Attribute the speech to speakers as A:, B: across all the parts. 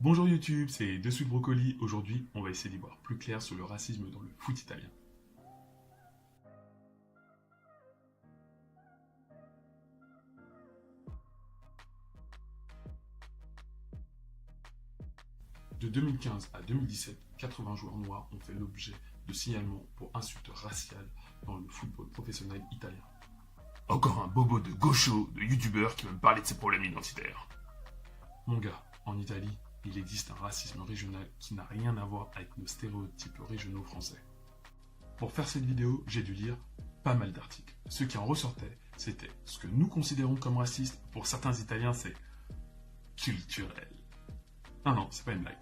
A: Bonjour YouTube, c'est Dessus le Brocoli. Aujourd'hui, on va essayer d'y voir plus clair sur le racisme dans le foot italien. De 2015 à 2017, 80 joueurs noirs ont fait l'objet de signalements pour insultes raciales dans le football professionnel italien. Encore un bobo de gaucho, de youtubeur qui veut me parler de ses problèmes identitaires. Mon gars, en Italie, il existe un racisme régional qui n'a rien à voir avec nos stéréotypes régionaux français. Pour faire cette vidéo, j'ai dû lire pas mal d'articles. Ce qui en ressortait, c'était ce que nous considérons comme raciste, pour certains Italiens, c'est culturel. Non, c'est pas une blague.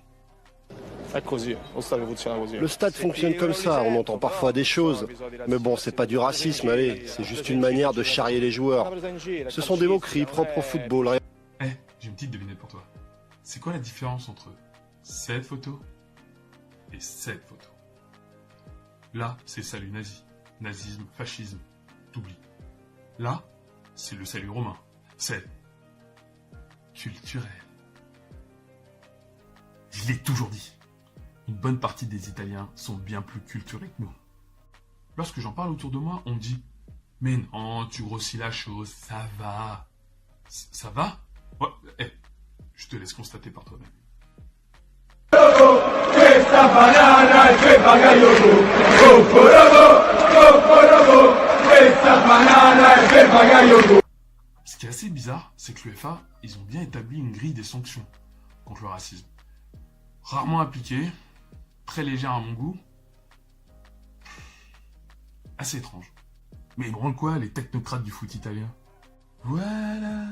B: È così, lo stadio funziona così.
C: Le stade fonctionne comme ça, on entend parfois des choses. Mais bon, c'est pas du racisme, allez, c'est juste une manière de charrier les joueurs. Ce sont des moqueries propres au football.
A: J'ai une petite devinette pour toi. C'est quoi la différence entre cette photo et cette photo? Là, c'est le salut nazi. Nazisme, fascisme, t'oublies. Là, c'est le salut romain. C'est culturel. Je l'ai toujours dit. Une bonne partie des Italiens sont bien plus culturés que nous. Lorsque j'en parle autour de moi, on me dit « Mais non, tu grossis la chose, ça va. » Ça va? Ouais, je te laisse constater par toi-même. Ce qui est assez bizarre, c'est que l'UEFA, ils ont bien établi une grille des sanctions contre le racisme. Rarement appliquée, très légère à mon goût, assez étrange. Mais branle quoi, les technocrates du foot italien? Voilà.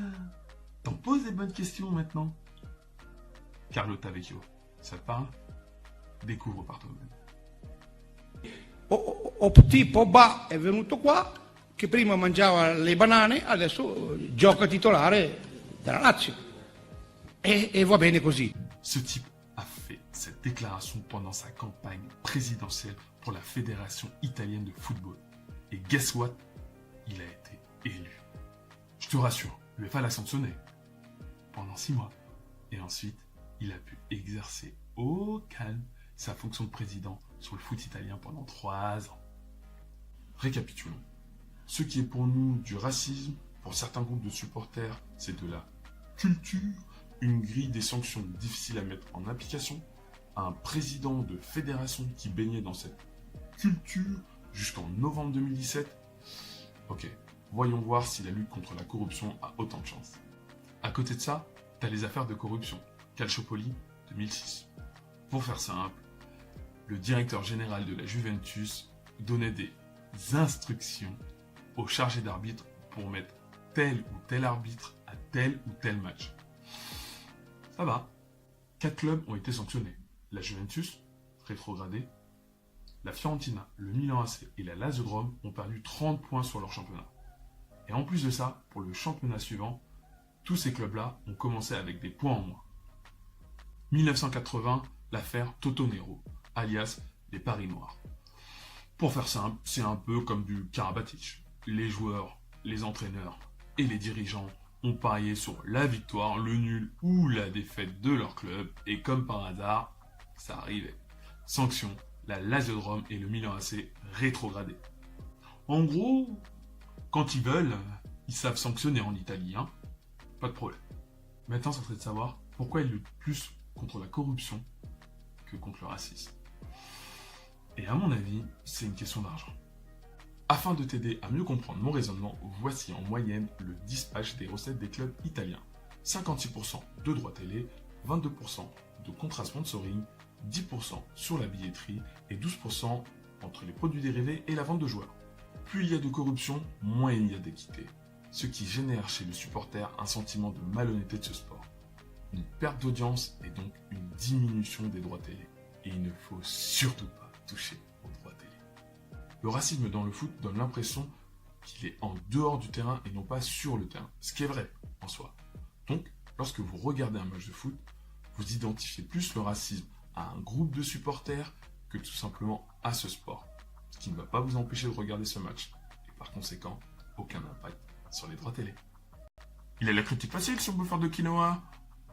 A: T'en poses des bonnes questions maintenant. Carlotta Vecchio, ça te parle? Découvre par toi-même.
D: O petit Pogba è venuto qua, che prima mangiava le banane, adesso gioca titolare della Lazio. E va bene così.
A: Ce type a fait cette déclaration pendant sa campagne présidentielle pour la Fédération italienne de football. Et guess what? Il a été élu. Je te rassure, l'UEFA l'a sanctionné pendant 6 mois. Et ensuite, il a pu exercer au calme sa fonction de président sur le foot italien pendant 3 ans. Récapitulons. Ce qui est pour nous du racisme, pour certains groupes de supporters, c'est de la culture, une grille des sanctions difficiles à mettre en application, un président de fédération qui baignait dans cette culture jusqu'en novembre 2017. Ok, voyons voir si la lutte contre la corruption a autant de chance. À côté de ça, t'as les affaires de corruption. Calciopoli, 2006. Pour faire simple, le directeur général de la Juventus donnait des instructions aux chargés d'arbitre pour mettre tel ou tel arbitre à tel ou tel match. Ça va. 4 clubs ont été sanctionnés. La Juventus, rétrogradée. La Fiorentina, le Milan AC et la Lazio de Rome ont perdu 30 points sur leur championnat. Et en plus de ça, pour le championnat suivant, tous ces clubs-là ont commencé avec des points en moins. 1980, l'affaire Totonero, alias les Paris Noirs. Pour faire simple, c'est un peu comme du Karabatic. Les joueurs, les entraîneurs et les dirigeants ont parié sur la victoire, le nul ou la défaite de leur club, et comme par hasard, ça arrivait. Sanction, la Lazio de Rome et le Milan AC rétrogradés. En gros, quand ils veulent, ils savent sanctionner en Italie, hein. Pas de problème. Maintenant, ça serait de savoir pourquoi ils luttent plus contre la corruption que contre le racisme. Et à mon avis, c'est une question d'argent. Afin de t'aider à mieux comprendre mon raisonnement, voici en moyenne le dispatch des recettes des clubs italiens. 56% de droits télé, 22% de contrats sponsoring, 10% sur la billetterie et 12% entre les produits dérivés et la vente de joueurs. Plus il y a de corruption, moins il y a d'équité, ce qui génère chez le supporter un sentiment de malhonnêteté de ce sport. Une perte d'audience et donc une diminution des droits télé. Et il ne faut surtout pas toucher aux droits télé. Le racisme dans le foot donne l'impression qu'il est en dehors du terrain et non pas sur le terrain, ce qui est vrai en soi. Donc, lorsque vous regardez un match de foot, vous identifiez plus le racisme à un groupe de supporters que tout simplement à ce sport, ce qui ne va pas vous empêcher de regarder ce match, et par conséquent, aucun impact sur les droits télé. Il a la critique facile sur bouffeur de quinoa.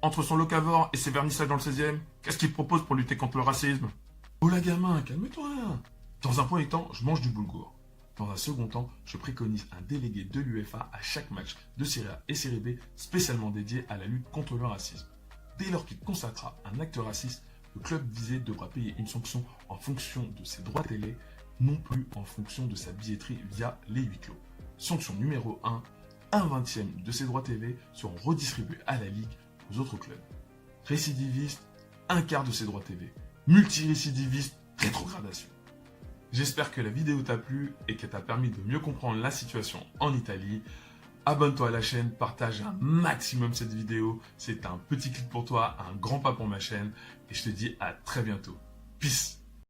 A: entre son locavore et ses vernissages dans le 16e, qu'est-ce qu'il propose pour lutter contre le racisme? Oh là gamin, calme-toi. Dans un premier temps, je mange du boulgour. Dans un second temps, je préconise un délégué de l'UEFA à chaque match de Série A et Série B spécialement dédié à la lutte contre le racisme. Dès lors qu'il constatera un acte raciste, le club visé devra payer une sanction en fonction de ses droits télé, non plus en fonction de sa billetterie via les huis clos. Sanction numéro 1, un 20e de ses droits TV seront redistribués à la Ligue aux autres clubs. Récidiviste, un quart de ses droits TV. Multirécidiviste, rétrogradation. J'espère que la vidéo t'a plu et qu'elle t'a permis de mieux comprendre la situation en Italie. Abonne-toi à la chaîne, partage un maximum cette vidéo. C'est un petit clic pour toi, un grand pas pour ma chaîne. Et je te dis à très bientôt. Peace.